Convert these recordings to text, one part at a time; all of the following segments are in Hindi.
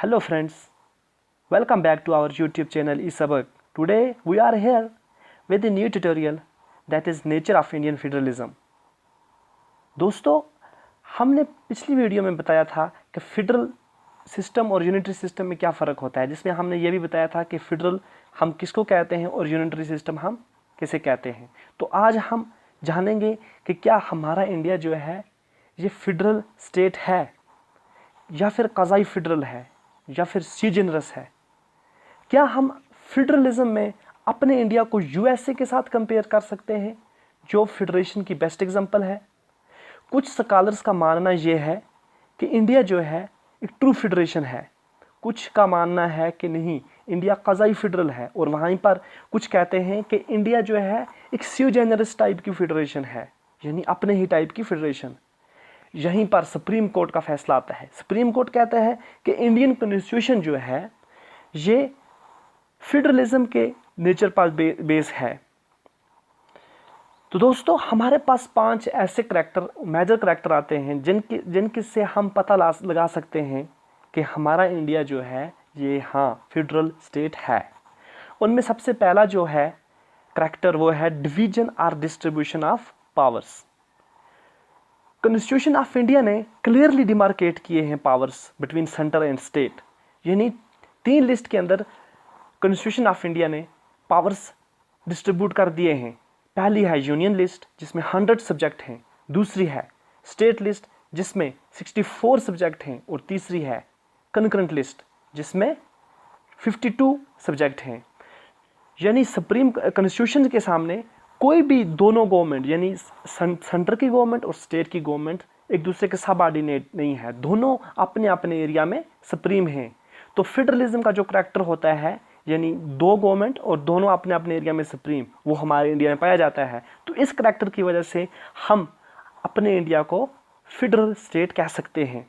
Hello friends, welcome back to our YouTube channel eSabak. Today we are here with a new tutorial that is nature of Indian federalism. दोस्तों, हमने पिछली वीडियो में बताया था कि फेडरल सिस्टम और यूनिटरी सिस्टम में क्या फ़र्क होता है, जिसमें हमने ये भी बताया था कि फेडरल हम किसको कहते हैं और यूनिटरी सिस्टम हम किसे कहते हैं। तो आज हम जानेंगे कि क्या हमारा इंडिया जो है ये फेडरल स्टेट है या फिर कज़ाई फेडरल है या फिर सी जेनरस है। क्या हम फेडरलिज्म में अपने इंडिया को यूएसए के साथ कंपेयर कर सकते हैं, जो फेडरेशन की बेस्ट एग्जांपल है। कुछ स्कॉलर्स का मानना यह है कि इंडिया जो है एक ट्रू फेडरेशन है, कुछ का मानना है कि नहीं, इंडिया कज़ाई फेडरल है, और वहीं पर कुछ कहते हैं कि इंडिया जो है एक सी जेनरस टाइप की फेडरेशन है, यानी अपने ही टाइप की फेडरेशन। यहीं पर सुप्रीम कोर्ट का फैसला आता है। सुप्रीम कोर्ट कहता है कि इंडियन कॉन्स्टिट्यूशन जो है ये फेडरलिज्म के नेचर पर बेस है। तो दोस्तों, हमारे पास 5 ऐसे मेजर करैक्टर आते हैं जिनके से हम पता लगा सकते हैं कि हमारा इंडिया जो है ये फेडरल स्टेट है। उनमें सबसे पहला जो है करैक्टर वो है डिवीजन और distribution of powers. Constitution of India ने क्लियरली डिमार्केट किए हैं powers between centre and state, यानी 3 लिस्ट के अंदर कॉन्स्टिट्यूशन ऑफ इंडिया ने पावर्स डिस्ट्रीब्यूट कर दिए हैं। पहली है यूनियन लिस्ट जिसमें 100 सब्जेक्ट हैं, दूसरी है स्टेट लिस्ट जिसमें 64 सब्जेक्ट हैं, और तीसरी है कंकरेंट लिस्ट जिसमें 52 सब्जेक्ट हैं। यानी सुप्रीम कॉन्स्टिट्यूशन के सामने कोई भी दोनों गवर्नमेंट, यानी सेंटर की गवर्नमेंट और स्टेट की गवर्नमेंट, एक दूसरे के सबऑर्डिनेट नहीं है, दोनों अपने अपने एरिया में सुप्रीम हैं। तो फेडरलिज्म का जो करैक्टर होता है, यानी 2 गवर्नमेंट और दोनों अपने अपने एरिया में सुप्रीम, वो हमारे इंडिया में पाया जाता है। तो इस करैक्टर की वजह से हम अपने इंडिया को फेडरल स्टेट कह सकते हैं।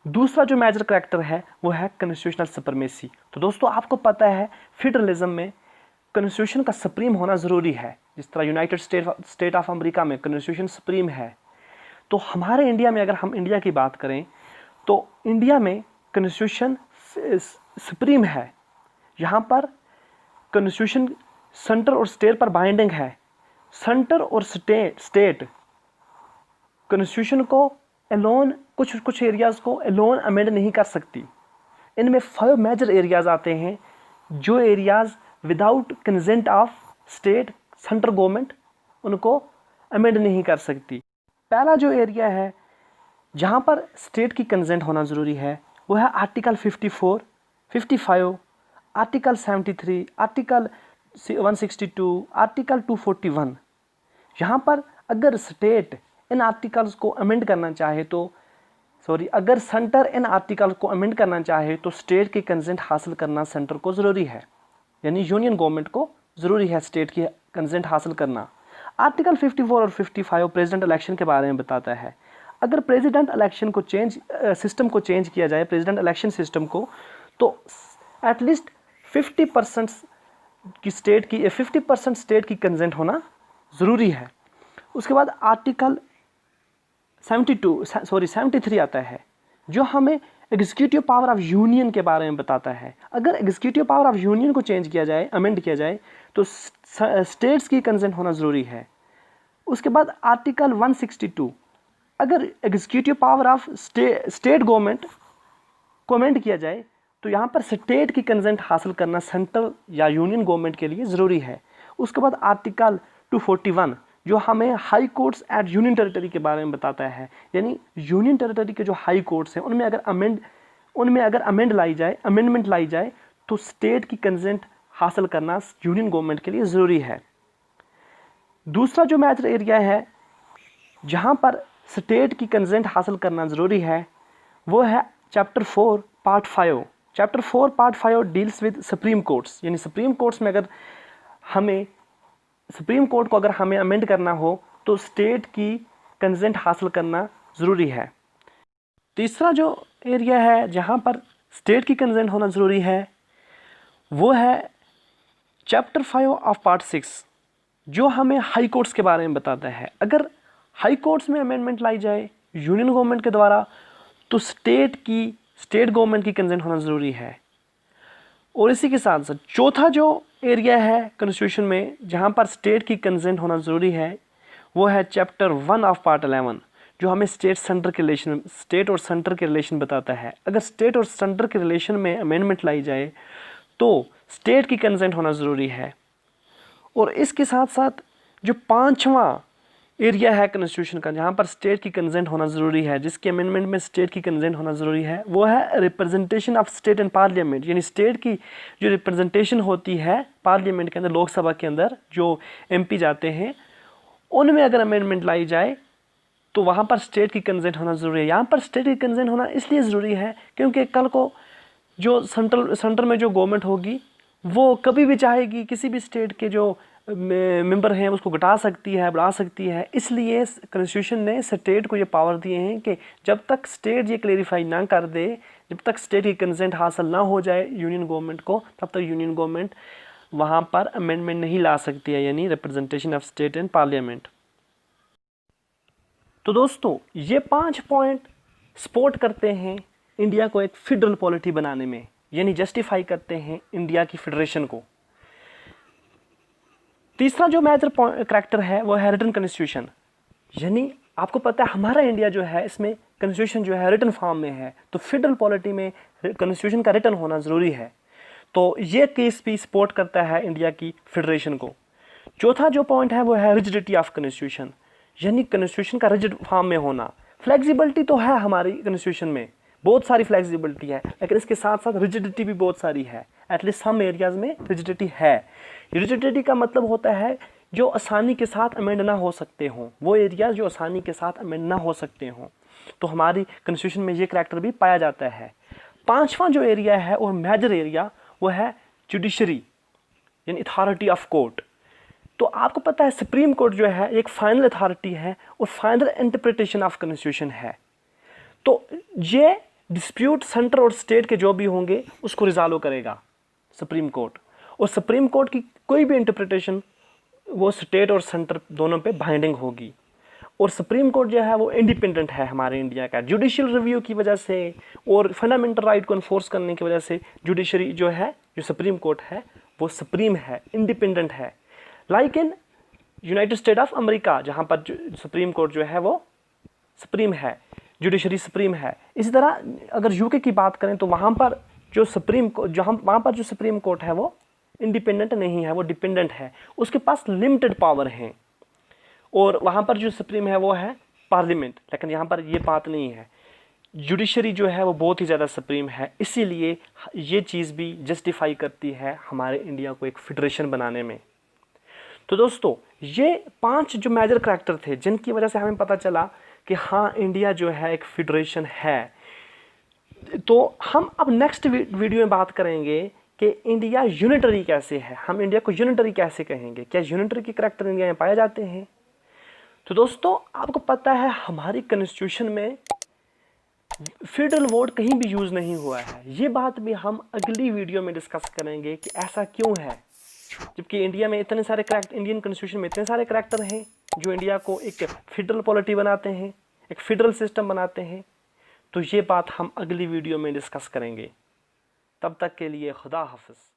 दूसरा जो मेजर करैक्टर है वो है कॉन्स्टिट्यूशनल सुप्रीमेसी। तो दोस्तों, आपको पता है फेडरलिज्म में कॉन्स्टिट्यूशन का सुप्रीम होना ज़रूरी है। जिस तरह यूनाइटेड स्टेट ऑफ अमेरिका में कॉन्स्टिट्यूशन सुप्रीम है, तो हमारे इंडिया में अगर हम इंडिया की बात करें तो इंडिया में कॉन्स्टिट्यूशन सुप्रीम है। यहाँ पर कॉन्स्टिट्यूशन सेंटर और स्टेट पर बाइंडिंग है। सेंटर और स्टेट कॉन्स्टिट्यूशन को एलोन, कुछ एरियाज़ को एलोन अमेंड नहीं कर सकती। इनमें 5 मेजर एरियाज़ आते हैं, जो areas without consent of state central government उनको अमेंड नहीं कर सकती। पहला जो एरिया है जहाँ पर स्टेट की कंसेंट होना ज़रूरी है वो है आर्टिकल 54, 55, आर्टिकल 73, आर्टिकल 162, आर्टिकल 241। यहाँ पर अगर स्टेट इन आर्टिकल्स को अमेंड करना चाहे तो अगर सेंटर इन आर्टिकल को अमेंड करना चाहे तो स्टेट की कंसेंट हासिल करना सेंटर को ज़रूरी है, यानी यूनियन गवर्नमेंट को ज़रूरी है स्टेट की कंसेंट हासिल करना। आर्टिकल 54 और 55 प्रेसिडेंट इलेक्शन के बारे में बताता है। अगर प्रेसिडेंट इलेक्शन को सिस्टम को चेंज किया जाए, प्रेसिडेंट इलेक्शन सिस्टम को, तो एटलीस्ट 50% स्टेट की कंसेंट होना ज़रूरी है। उसके बाद आर्टिकल 73 आता है, जो हमें एग्जीक्यूटिव पावर ऑफ यूनियन के बारे में बताता है। अगर एग्जीक्यूटिव पावर ऑफ यूनियन को चेंज किया जाए, अमेंड किया जाए, तो स्टेट्स की कंसेंट होना ज़रूरी है। उसके बाद आर्टिकल 162, अगर executive power of state government को अमेंड किया जाए तो यहाँ पर स्टेट की कंसेंट हासिल करना सेंट्रल या यूनियन गवर्नमेंट के लिए ज़रूरी है। उसके बाद आर्टिकल 241 जो हमें high courts at union territory के बारे में बताता है, यानी यूनियन टेरिटरी के जो हाई कोर्ट्स हैं उनमें अगर अमेंडमेंट लाई जाए तो स्टेट की कंसेंट हासिल करना यूनियन गवर्नमेंट के लिए ज़रूरी है। दूसरा जो मेजर एरिया है जहाँ पर स्टेट की कंसेंट हासिल करना ज़रूरी है वो है chapter 4 part 5। Chapter 4 part 5 deals with supreme courts, यानी सुप्रीम कोर्ट्स में अगर सुप्रीम कोर्ट को हमें अमेंड करना हो तो स्टेट की कंसेंट हासिल करना ज़रूरी है। तीसरा जो एरिया है जहाँ पर स्टेट की कंसेंट होना ज़रूरी है वो है चैप्टर 5 ऑफ पार्ट 6, जो हमें हाई कोर्ट्स के बारे में बताता है। अगर हाई कोर्ट्स में अमेंडमेंट लाई जाए यूनियन गवर्नमेंट के द्वारा तो स्टेट की स्टेट गवर्नमेंट की कंसेंट होना ज़रूरी है। और इसी के साथ साथ चौथा जो एरिया है कॉन्स्टिट्यूशन में जहाँ पर स्टेट की कंसेंट होना ज़रूरी है वो है चैप्टर 1 ऑफ पार्ट 11, जो हमें स्टेट और सेंटर के रिलेशन बताता है। अगर स्टेट और सेंटर के रिलेशन में अमेंडमेंट लाई जाए तो स्टेट की कंसेंट होना ज़रूरी है। और इसके साथ साथ जो पांचवा एरिया है कॉन्स्टिट्यूशन का जहाँ पर स्टेट की कंसेंट होना ज़रूरी है, जिसके अमेंडमेंट में स्टेट की कंसेंट होना ज़रूरी है, वो है representation of state in parliament. यानी स्टेट की जो रिप्रेजेंटेशन होती है पार्लियामेंट के अंदर, लोकसभा के अंदर जो एमपी जाते हैं, उनमें अगर अमेंडमेंट लाई जाए तो वहाँ पर स्टेट की कंसेंट होना ज़रूरी है। यहाँ पर स्टेट की कंसेंट होना इसलिए ज़रूरी है क्योंकि कल को जो सेंटर में जो गवर्नमेंट होगी वो कभी भी चाहेगी किसी भी स्टेट के जो मेंबर हैं उसको घटा सकती है, बढ़ा सकती है। इसलिए कॉन्स्टिट्यूशन ने स्टेट को ये पावर दिए हैं कि जब तक स्टेट ये क्लेरिफाई ना कर दे, जब तक स्टेट की कंसेंट हासिल ना हो जाए यूनियन गवर्नमेंट को, तब तक यूनियन गवर्नमेंट वहाँ पर अमेंडमेंट नहीं ला सकती है, यानी representation of state in parliament. तो दोस्तों ये 5 पॉइंट सपोर्ट करते हैं इंडिया को एक फेडरल पॉलिटी बनाने में, यानी जस्टिफाई करते हैं इंडिया की फेडरेशन को। तीसरा जो मेजर करैक्टर है वो है रिटन कॉन्स्टिट्यूशन। यानी आपको पता है हमारा इंडिया जो है इसमें कॉन्स्टिट्यूशन जो है रिटन फॉर्म में है, तो फेडरल पॉलिटी में कॉन्स्टिट्यूशन का रिटन होना ज़रूरी है। तो ये केस भी सपोर्ट करता है इंडिया की फेडरेशन को। चौथा जो पॉइंट है वो है रिजिडिटी ऑफ कॉन्स्टिट्यूशन, यानी कॉन्स्टिट्यूशन का रिजिड फॉर्म में होना। फ्लेक्सिबिलिटी तो है हमारी कॉन्स्टिट्यूशन में, बहुत सारी फ्लेक्सिबिलिटी है, लेकिन इसके साथ साथ रिजिडिटी भी बहुत सारी है। एटलीस्ट सम एरियाज में रिजिडिटी है। रिजिडिटी का मतलब होता है जो आसानी के साथ अमेंड ना हो सकते हों, वो एरियाज जो आसानी के साथ अमेंड ना हो सकते हों, तो हमारी कॉन्स्टिट्यूशन में ये करैक्टर भी पाया जाता है। पांचवा जो एरिया है और मेजर एरिया वो है जुडिशरी, यानी अथॉरिटी ऑफ कोर्ट। तो आपको पता है सुप्रीम कोर्ट जो है एक फाइनल अथॉरिटी है और फाइनल इंटरप्रिटेशन ऑफ कॉन्स्टिट्यूशन है। तो ये डिस्प्यूट सेंटर और स्टेट के जो भी होंगे उसको रिजॉल्व करेगा सुप्रीम कोर्ट, और सुप्रीम कोर्ट की कोई भी इंटरप्रिटेशन वो स्टेट और सेंटर दोनों पे बाइंडिंग होगी। और सुप्रीम कोर्ट जो है वो इंडिपेंडेंट है हमारे इंडिया का, जुडिशियल रिव्यू की वजह से और फंडामेंटल राइट को इन्फोर्स करने की वजह से जुडिशरी जो है, जो सुप्रीम कोर्ट है वो सुप्रीम है, इंडिपेंडेंट है। Like in United state of America जहाँ पर सुप्रीम कोर्ट जो है वो सुप्रीम है, जुडिशरी सुप्रीम है। इसी तरह अगर यूके की बात करें तो वहाँ पर जो सुप्रीम कोर्ट है वो इंडिपेंडेंट नहीं है, वो डिपेंडेंट है, उसके पास लिमिटेड पावर हैं। और वहाँ पर जो सुप्रीम है वो है पार्लियामेंट, लेकिन यहाँ पर ये बात नहीं है। जुडिशरी जो है वो बहुत ही ज़्यादा सुप्रीम है, इसीलिए ये चीज़ भी जस्टिफाई करती है हमारे इंडिया को एक फेडरेशन बनाने में। तो दोस्तों ये 5 जो मेजर करैक्टर थे जिनकी वजह से हमें पता चला कि हाँ इंडिया जो है एक फेडरेशन है। तो हम अब नेक्स्ट वीडियो में बात करेंगे कि इंडिया यूनिटरी कैसे है, हम इंडिया को यूनिटरी कैसे कहेंगे, क्या यूनिटरी के करैक्टर इंडिया में पाए जाते हैं। तो दोस्तों आपको पता है हमारी कॉन्स्टिट्यूशन में फेडरल वर्ड कहीं भी यूज़ नहीं हुआ है। ये बात भी हम अगली वीडियो में डिस्कस करेंगे कि ऐसा क्यों है, जबकि इंडिया में इतने सारे इंडियन कॉन्स्टिट्यूशन में इतने सारे करैक्टर हैं जो इंडिया को एक फेडरल पॉलिटी बनाते हैं, एक फेडरल सिस्टम बनाते हैं। तो ये बात हम अगली वीडियो में डिस्कस करेंगे। तब तक के लिए खुदा हाफिज़।